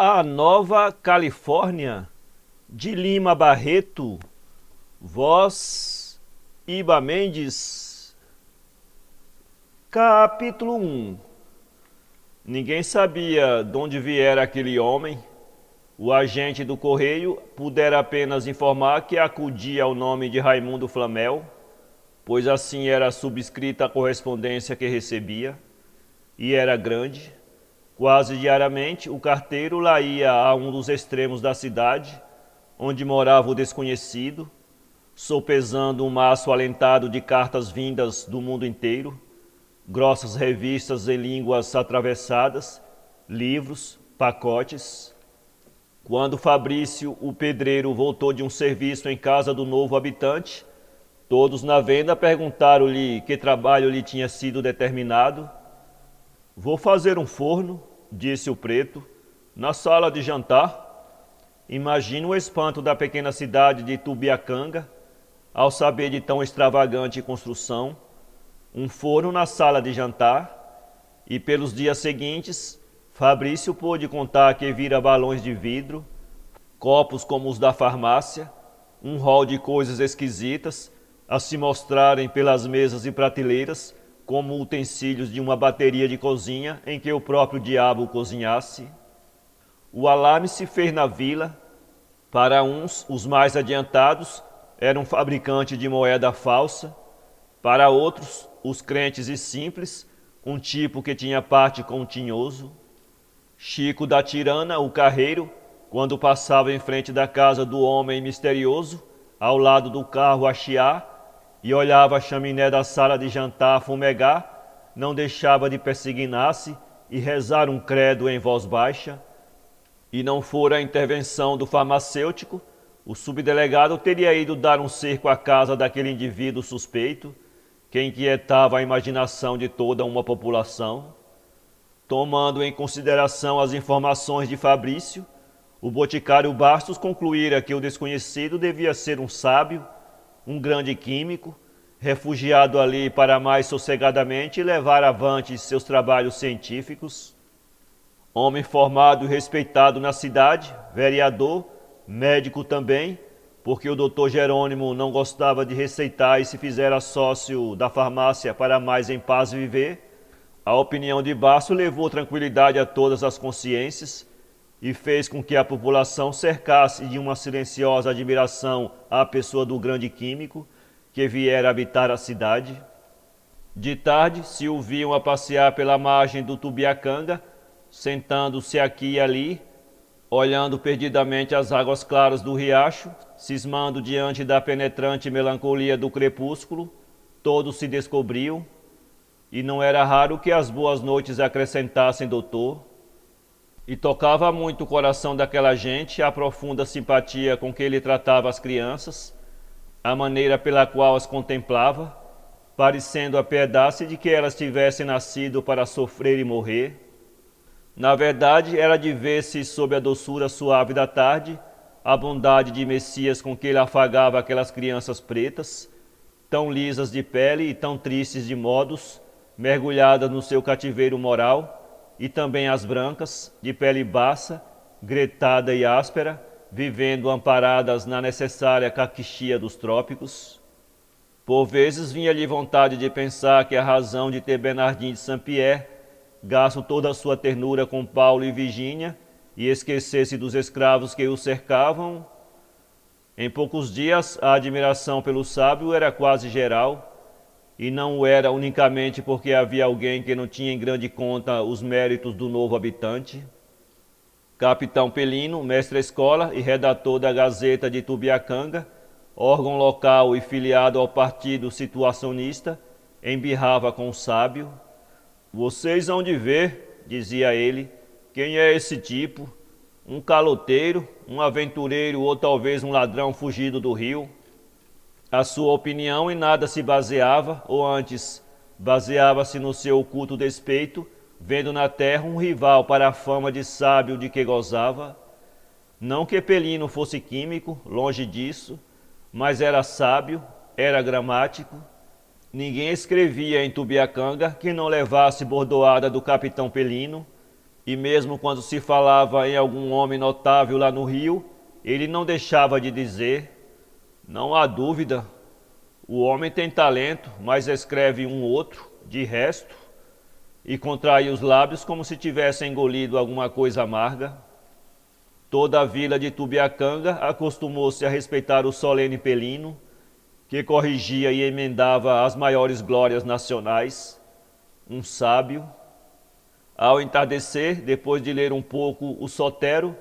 A Nova Califórnia, de Lima Barreto, voz Iba Mendes. Capítulo 1. Ninguém sabia de onde viera aquele homem. O agente do correio pudera apenas informar que acudia ao nome de Raimundo Flamel, pois assim era subscrita a correspondência que recebia, e era grande. Quase diariamente, o carteiro lá ia a um dos extremos da cidade, onde morava o desconhecido, sopesando um maço alentado de cartas vindas do mundo inteiro, grossas revistas em línguas atravessadas, livros, pacotes. Quando Fabrício, o pedreiro, voltou de um serviço em casa do novo habitante, todos na venda perguntaram-lhe que trabalho lhe tinha sido determinado. "Vou fazer um forno", disse o preto, "na sala de jantar." Imagina o espanto da pequena cidade de Tubiacanga ao saber de tão extravagante construção, um forno na sala de jantar, e pelos dias seguintes, Fabrício pôde contar que vira balões de vidro, copos como os da farmácia, um rol de coisas esquisitas a se mostrarem pelas mesas e prateleiras como utensílios de uma bateria de cozinha em que o próprio diabo cozinhasse. O alarme se fez na vila. Para uns, os mais adiantados, era um fabricante de moeda falsa. Para outros, os crentes e simples, um tipo que tinha parte com o tinhoso. Chico da Tirana, o carreiro, quando passava em frente da casa do homem misterioso, ao lado do carro a chiar, e olhava a chaminé da sala de jantar fumegar, não deixava de persignar-se e rezar um credo em voz baixa. E não fora a intervenção do farmacêutico, o subdelegado teria ido dar um cerco à casa daquele indivíduo suspeito, que inquietava a imaginação de toda uma população. Tomando em consideração as informações de Fabrício, o boticário Bastos concluíra que o desconhecido devia ser um sábio, um grande químico, refugiado ali para mais sossegadamente levar avante seus trabalhos científicos. Homem formado e respeitado na cidade, vereador, médico também, porque o doutor Jerônimo não gostava de receitar e se fizera sócio da farmácia para mais em paz viver. A opinião de Bastos levou tranquilidade a todas as consciências e fez com que a população cercasse de uma silenciosa admiração a pessoa do grande químico que viera habitar a cidade. De tarde se o viam a passear pela margem do Tubiacanga, sentando-se aqui e ali, olhando perdidamente as águas claras do riacho, cismando diante da penetrante melancolia do crepúsculo. Todos se descobriam, e não era raro que as boas noites acrescentassem doutor. E tocava muito o coração daquela gente a profunda simpatia com que ele tratava as crianças, a maneira pela qual as contemplava, parecendo apiedar-se de que elas tivessem nascido para sofrer e morrer. Na verdade, era de ver-se sob a doçura suave da tarde a bondade de Messias com que ele afagava aquelas crianças pretas, tão lisas de pele e tão tristes de modos, mergulhadas no seu cativeiro moral, e também as brancas, de pele baça, gretada e áspera, vivendo amparadas na necessária caquixia dos trópicos. Por vezes vinha-lhe vontade de pensar que a razão de ter Bernardino de Saint-Pierre gasto toda a sua ternura com Paulo e Virgínia e esquecesse dos escravos que o cercavam. Em poucos dias, a admiração pelo sábio era quase geral, e não o era unicamente porque havia alguém que não tinha em grande conta os méritos do novo habitante. Capitão Pelino, mestre-escola e redator da Gazeta de Tubiacanga, órgão local e filiado ao Partido Situacionista, embirrava com o sábio. "Vocês hão de ver", dizia ele, "quem é esse tipo, um caloteiro, um aventureiro ou talvez um ladrão fugido do rio." A sua opinião em nada se baseava, ou antes, baseava-se no seu oculto despeito, vendo na terra um rival para a fama de sábio de que gozava. Não que Pelino fosse químico, longe disso, mas era sábio, era gramático. Ninguém escrevia em Tubiacanga que não levasse bordoada do capitão Pelino, E mesmo quando se falava em algum homem notável lá no rio, ele não deixava de dizer: não há dúvida, o homem tem talento, mas escreve um outro, de resto, e contraía os lábios como se tivesse engolido alguma coisa amarga. Toda a vila de Tubiacanga acostumou-se a respeitar o solene Pelino, que corrigia e emendava as maiores glórias nacionais, um sábio. Ao entardecer, depois de ler um pouco o Sotero,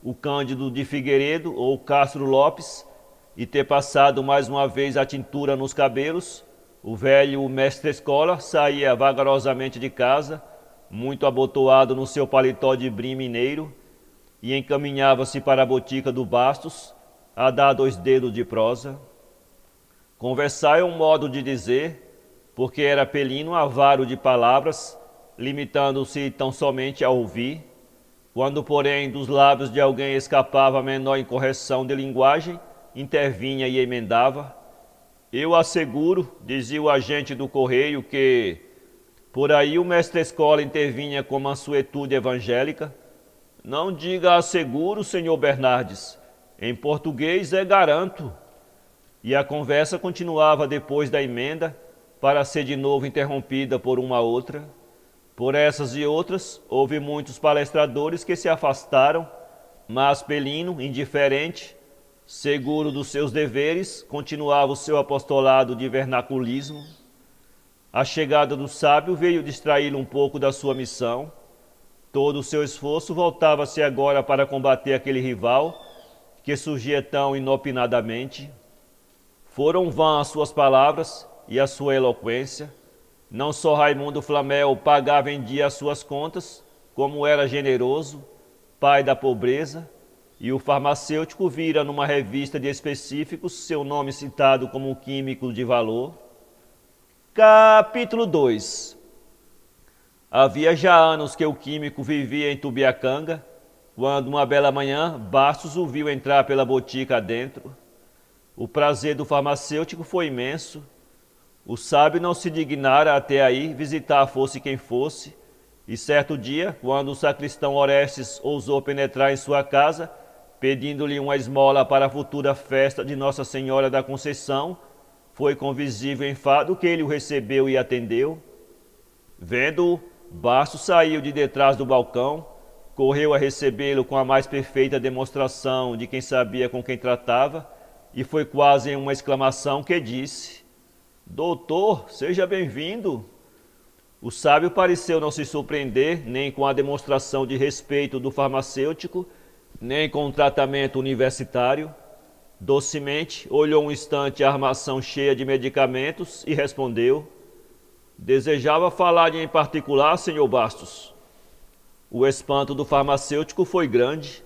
o Cândido de Figueiredo ou Castro Lopes, e ter passado mais uma vez a tintura nos cabelos, o velho mestre-escola saía vagarosamente de casa, muito abotoado no seu paletó de brim mineiro, e encaminhava-se para a botica do Bastos, a dar 2 dedos de prosa. Conversar é um modo de dizer, porque era Pelino avaro de palavras, limitando-se tão somente a ouvir. Quando, porém, dos lábios de alguém escapava a menor incorreção de linguagem, intervinha e emendava. Eu asseguro, dizia o agente do correio, que por aí o mestre-escola intervinha com mansuetude evangélica. Não diga asseguro, senhor Bernardes, em português é garanto. E a conversa continuava depois da emenda, para ser de novo interrompida por uma outra. Por essas e outras, houve muitos palestradores que se afastaram, mas Pelino, indiferente, seguro dos seus deveres, continuava o seu apostolado de vernaculismo. A chegada do sábio veio distraí-lo um pouco da sua missão. Todo o seu esforço voltava-se agora para combater aquele rival que surgia tão inopinadamente. Foram vãs as suas palavras e a sua eloquência. Não só Raimundo Flamel pagava em dia as suas contas, como era generoso, pai da pobreza, e o farmacêutico vira numa revista de específicos seu nome citado como um químico de valor. Capítulo 2. Havia já anos que o químico vivia em Tubiacanga, quando uma bela manhã Bastos o viu entrar pela botica adentro. O prazer do farmacêutico foi imenso. O sábio não se dignara até aí visitar fosse quem fosse, e certo dia, quando o sacristão Orestes ousou penetrar em sua casa, pedindo-lhe uma esmola para a futura festa de Nossa Senhora da Conceição, foi com visível enfado que ele o recebeu e atendeu. Vendo-o, Bastos saiu de detrás do balcão, correu a recebê-lo com a mais perfeita demonstração de quem sabia com quem tratava, e foi quase em uma exclamação que disse: Doutor, seja bem-vindo. O sábio pareceu não se surpreender nem com a demonstração de respeito do farmacêutico, nem com o tratamento universitário. Docemente olhou um instante a armação cheia de medicamentos e respondeu: Desejava falar em particular, senhor Bastos. O espanto do farmacêutico foi grande.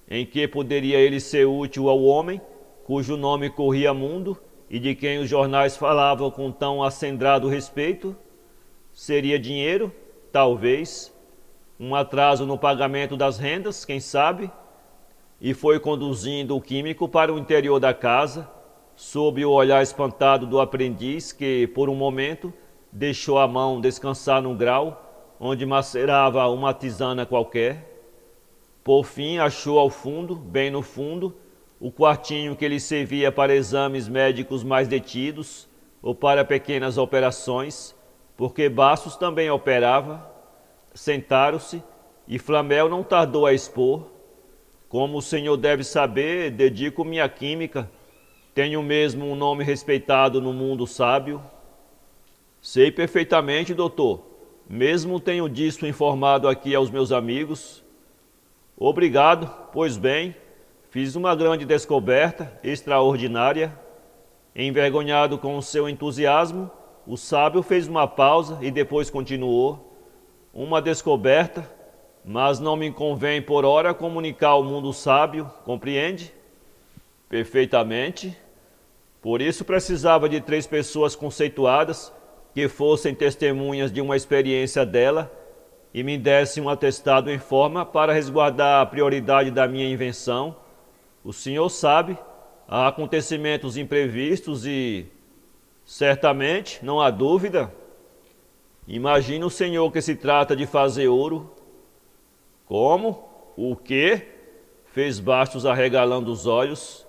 Em que poderia ele ser útil ao homem, cujo nome corria mundo e de quem os jornais falavam com tão acendrado respeito? Seria dinheiro? Talvez. Um atraso no pagamento das rendas, quem sabe? E foi conduzindo o químico para o interior da casa, sob o olhar espantado do aprendiz que, por um momento, deixou a mão descansar num grau, onde macerava uma tisana qualquer. Por fim, achou ao fundo, bem no fundo, o quartinho que lhe servia para exames médicos mais detidos ou para pequenas operações, porque Bastos também operava. Sentaram-se e Flamel não tardou a expor: Como o senhor deve saber, dedico-me à química. Tenho mesmo um nome respeitado no mundo sábio. Sei perfeitamente, doutor. Mesmo tenho disso informado aqui aos meus amigos. Obrigado, pois bem, fiz uma grande descoberta, extraordinária. Envergonhado com o seu entusiasmo, o sábio fez uma pausa e depois continuou: Uma descoberta, mas não me convém por ora comunicar ao mundo sábio, compreende? Perfeitamente. Por isso precisava de 3 pessoas conceituadas que fossem testemunhas de uma experiência dela e me dessem um atestado em forma para resguardar a prioridade da minha invenção. O senhor sabe, há acontecimentos imprevistos e, certamente, não há dúvida, imagina o senhor que se trata de fazer ouro. Como? O quê? Fez Bastos arregalando os olhos.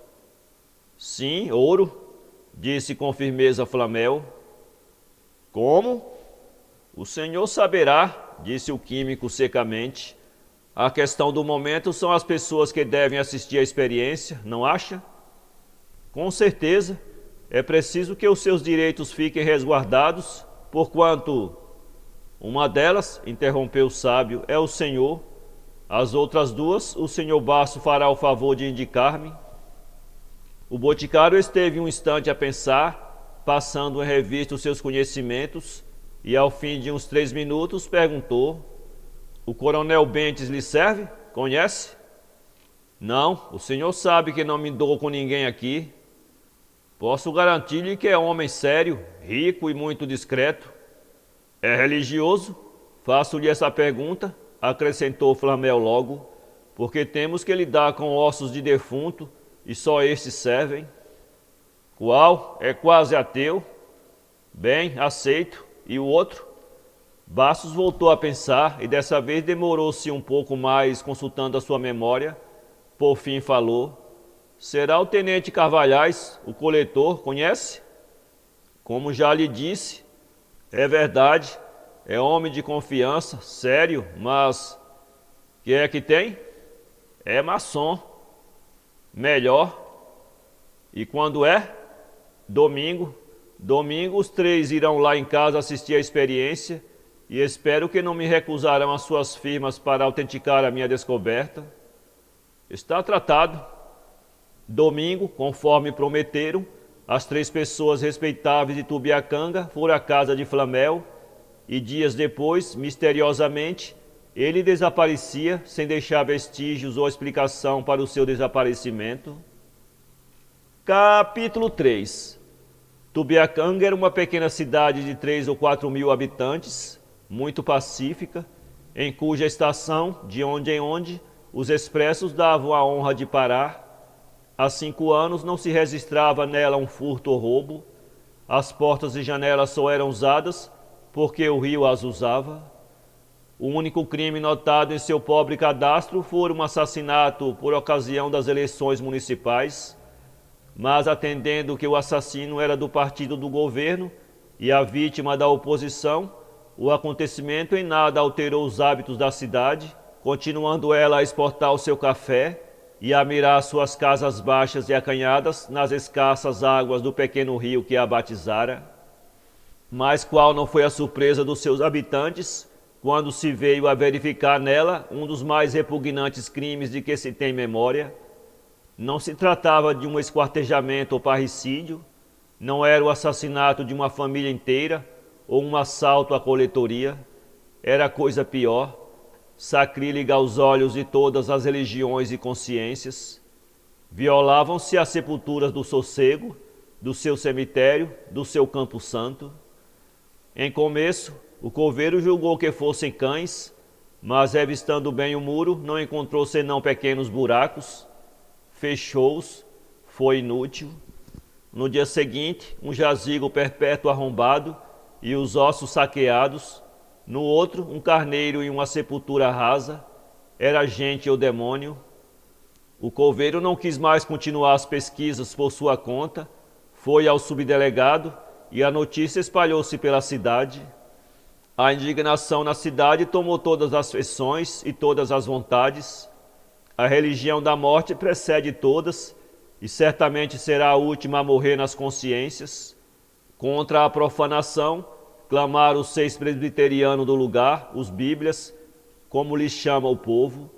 Sim, ouro, disse com firmeza Flamel. Como? O senhor saberá, disse o químico secamente. A questão do momento são as pessoas que devem assistir à experiência, não acha? Com certeza, é preciso que os seus direitos fiquem resguardados, porquanto uma delas, interrompeu o sábio, é o senhor. As outras duas, o senhor Basto fará o favor de indicar-me. O boticário esteve um instante a pensar, passando em revista os seus conhecimentos, e ao fim de uns 3 minutos perguntou: o coronel Bentes lhe serve? Conhece? Não, o senhor sabe que não me dou com ninguém aqui. Posso garantir-lhe que é homem sério, rico e muito discreto. É religioso? Faço-lhe essa pergunta, acrescentou Flamel logo, porque temos que lidar com ossos de defunto e só estes servem. Qual? É quase ateu? Bem, aceito. E o outro? Bastos voltou a pensar e dessa vez demorou-se um pouco mais consultando a sua memória. Por fim falou: será o tenente Carvalhais, o coletor, conhece? Como já lhe disse, é verdade, é homem de confiança, sério, mas que é que tem? É maçom. Melhor. E quando é? Domingo. Domingo os 3 irão lá em casa assistir a experiência e espero que não me recusarão as suas firmas para autenticar a minha descoberta. Está tratado. Domingo, conforme prometeram, as 3 pessoas respeitáveis de Tubiacanga foram à casa de Flamel e dias depois, misteriosamente, ele desaparecia sem deixar vestígios ou explicação para o seu desaparecimento. Capítulo 3. Tubiacanga era uma pequena cidade de 3 ou 4 mil habitantes, muito pacífica, em cuja estação, de onde em onde, os expressos davam a honra de parar. Há 5 anos não se registrava nela um furto ou roubo. As portas e janelas só eram usadas porque o rio as usava. O único crime notado em seu pobre cadastro foi um assassinato por ocasião das eleições municipais, mas atendendo que o assassino era do partido do governo e a vítima da oposição, o acontecimento em nada alterou os hábitos da cidade, continuando ela a exportar o seu café e a mirar suas casas baixas e acanhadas nas escassas águas do pequeno rio que a batizara. Mas qual não foi a surpresa dos seus habitantes quando se veio a verificar nela um dos mais repugnantes crimes de que se tem memória? Não se tratava de um esquartejamento ou parricídio, não era o assassinato de uma família inteira ou um assalto à coletoria, era coisa pior, sacrílega aos olhos de todas as religiões e consciências. Violavam-se as sepulturas do sossego, do seu cemitério, do seu campo santo. Em começo, o coveiro julgou que fossem cães, mas revistando bem o muro, não encontrou senão pequenos buracos. Fechou-os, foi inútil. No dia seguinte, um jazigo perpétuo arrombado e os ossos saqueados. No outro, um carneiro e uma sepultura rasa. Era gente ou demônio. O coveiro não quis mais continuar as pesquisas por sua conta, foi ao subdelegado e a notícia espalhou-se pela cidade. A indignação na cidade tomou todas as feições e todas as vontades. A religião da morte precede todas e certamente será a última a morrer nas consciências. Contra a profanação, clamaram os 6 presbiterianos do lugar, os bíblias, como lhes chama o povo.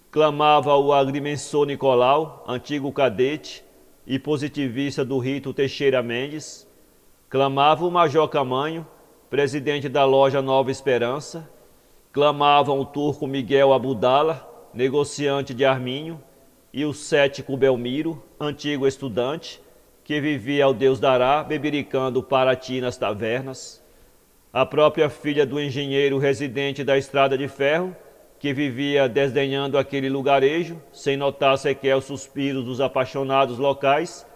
Clamava o agrimensor Nicolau, antigo cadete e positivista do rito Teixeira Mendes. Clamava o major Camanho, presidente da loja Nova Esperança. Clamavam o turco Miguel Abudala, negociante de Arminho, e o cético Belmiro, antigo estudante, que vivia ao Deus dará, bebericando Paraty nas tavernas. A própria filha do engenheiro residente da Estrada de Ferro, que vivia desdenhando aquele lugarejo, sem notar sequer os suspiros dos apaixonados locais,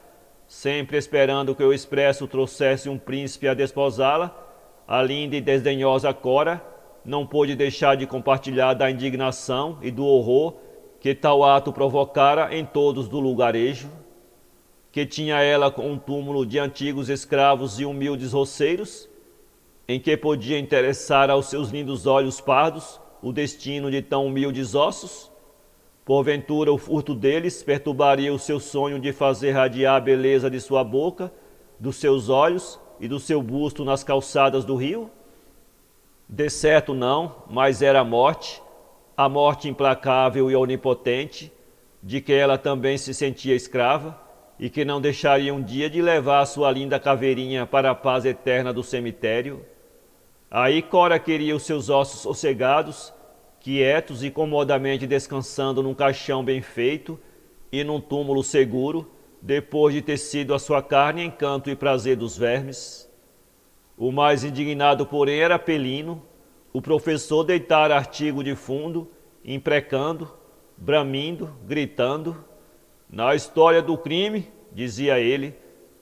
sempre esperando que o expresso trouxesse um príncipe a desposá-la, a linda e desdenhosa Cora, não pôde deixar de compartilhar da indignação e do horror que tal ato provocara em todos do lugarejo, que tinha ela um túmulo de antigos escravos e humildes roceiros, em que podia interessar aos seus lindos olhos pardos o destino de tão humildes ossos? Porventura o furto deles perturbaria o seu sonho de fazer radiar a beleza de sua boca, dos seus olhos e do seu busto nas calçadas do rio? De certo não, mas era a morte implacável e onipotente, de que ela também se sentia escrava, e que não deixaria um dia de levar sua linda caveirinha para a paz eterna do cemitério. Aí Cora queria os seus ossos sossegados, quietos e comodamente descansando num caixão bem feito e num túmulo seguro, depois de ter sido a sua carne encanto e prazer dos vermes. O mais indignado, porém, era Pelino. O professor deitara artigo de fundo, imprecando, bramindo, gritando. Na história do crime, dizia ele,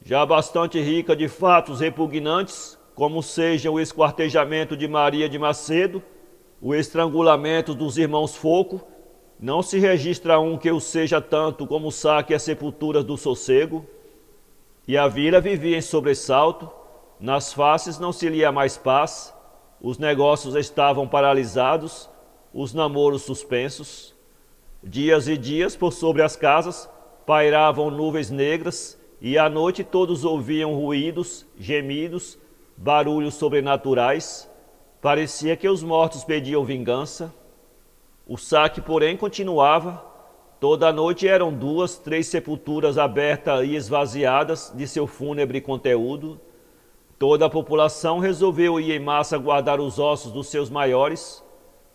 já bastante rica de fatos repugnantes, como seja o esquartejamento de Maria de Macedo, o estrangulamento dos irmãos Foco, não se registra um que o seja tanto como o saque às sepulturas do sossego. E a vila vivia em sobressalto, nas faces não se lia mais paz, os negócios estavam paralisados, os namoros suspensos. Dias e dias por sobre as casas pairavam nuvens negras e à noite todos ouviam ruídos, gemidos, barulhos sobrenaturais. Parecia que os mortos pediam vingança. O saque, porém, continuava. Toda a noite eram 2, 3 sepulturas abertas e esvaziadas de seu fúnebre conteúdo. Toda a população resolveu ir em massa guardar os ossos dos seus maiores.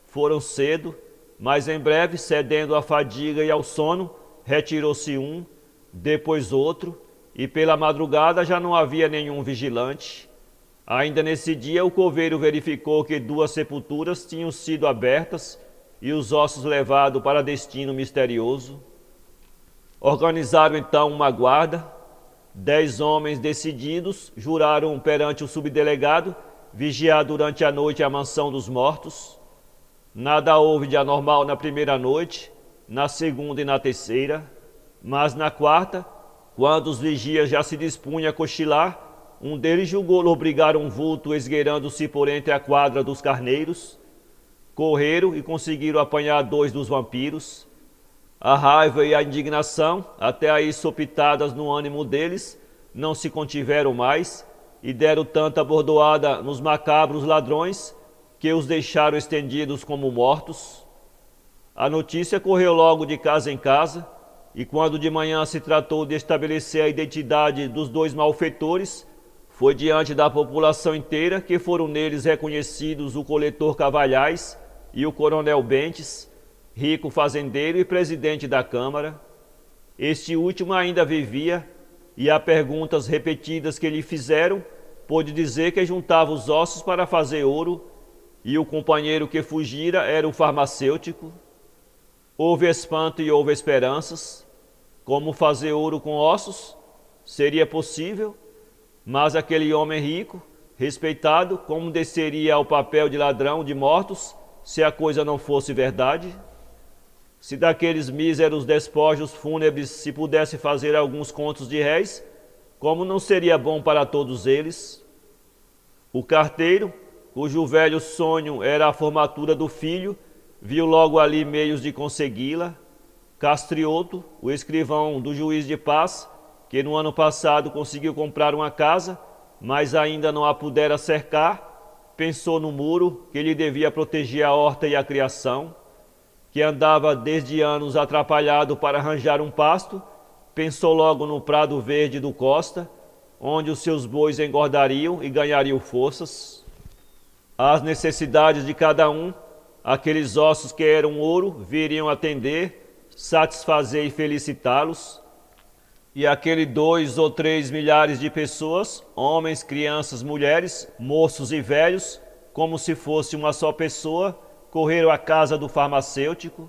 Foram cedo, mas em breve, cedendo à fadiga e ao sono, retirou-se um, depois outro, e pela madrugada já não havia nenhum vigilante. Ainda nesse dia o coveiro verificou que 2 sepulturas tinham sido abertas e os ossos levados para destino misterioso. Organizaram então uma guarda. 10 homens decididos juraram perante o subdelegado vigiar durante a noite a mansão dos mortos. Nada houve de anormal na primeira noite, na segunda e na terceira, mas na quarta, quando os vigias já se dispunham a cochilar, um deles julgou lobrigar um vulto esgueirando-se por entre a quadra dos carneiros. Correram e conseguiram apanhar 2 dos vampiros. A raiva e a indignação, até aí sopitadas no ânimo deles, não se contiveram mais e deram tanta bordoada nos macabros ladrões que os deixaram estendidos como mortos. A notícia correu logo de casa em casa, e quando de manhã se tratou de estabelecer a identidade dos 2 malfeitores, foi diante da população inteira que foram neles reconhecidos o coletor Cavalhais e o coronel Bentes, rico fazendeiro e presidente da Câmara. Este último ainda vivia, e a perguntas repetidas que lhe fizeram, pôde dizer que juntava os ossos para fazer ouro, e o companheiro que fugira era o farmacêutico. Houve espanto e houve esperanças. Como fazer ouro com ossos? Seria possível, mas aquele homem rico, respeitado, como desceria ao papel de ladrão de mortos, se a coisa não fosse verdade? Se daqueles míseros despojos fúnebres se pudesse fazer alguns contos de réis, como não seria bom para todos eles? O carteiro, cujo velho sonho era a formatura do filho, viu logo ali meios de consegui-la. Castrioto, o escrivão do juiz de paz, que no ano passado conseguiu comprar uma casa, mas ainda não a pudera cercar, pensou no muro que lhe devia proteger a horta e a criação, que andava desde anos atrapalhado para arranjar um pasto, pensou logo no prado verde do Costa, onde os seus bois engordariam e ganhariam forças. Às necessidades de cada um, aqueles ossos que eram ouro viriam atender, satisfazer e felicitá-los. E aquele 2 ou 3 milhares de pessoas, homens, crianças, mulheres, moços e velhos, como se fosse uma só pessoa, correram à casa do farmacêutico.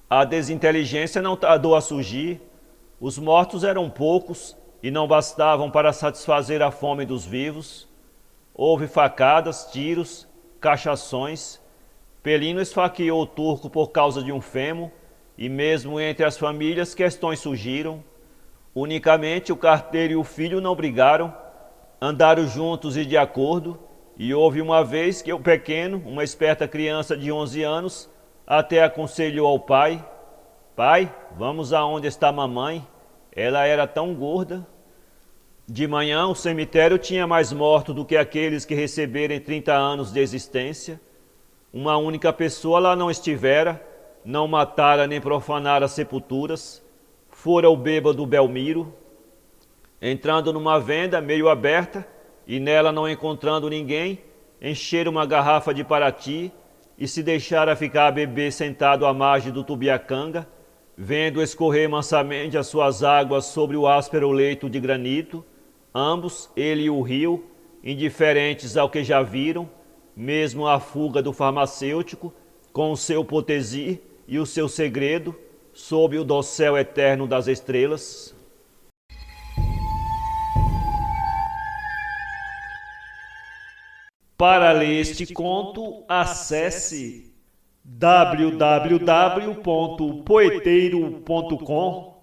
A desinteligência não tardou a surgir. Os mortos eram poucos e não bastavam para satisfazer a fome dos vivos. Houve facadas, tiros, cachações. Pelino esfaqueou o turco por causa de um femo, e mesmo entre as famílias questões surgiram. Unicamente o carteiro e o filho não brigaram, andaram juntos e de acordo, e houve uma vez que o pequeno, uma esperta criança de 11 anos, até aconselhou ao pai: pai, vamos aonde está mamãe, ela era tão gorda. De manhã o cemitério tinha mais mortos do que aqueles que receberem 30 anos de existência. Uma única pessoa lá não estivera, não matara nem profanara sepulturas. Fora o bêbado Belmiro, entrando numa venda meio aberta e nela não encontrando ninguém, encheram uma garrafa de Paraty e se deixara ficar a beber sentado à margem do Tubiacanga, vendo escorrer mansamente as suas águas sobre o áspero leito de granito, ambos, ele e o rio, indiferentes ao que já viram, mesmo a fuga do farmacêutico, com o seu potesi e o seu segredo, sob o dossel eterno das estrelas. Para ler este conto, acesse www.poeteiro.com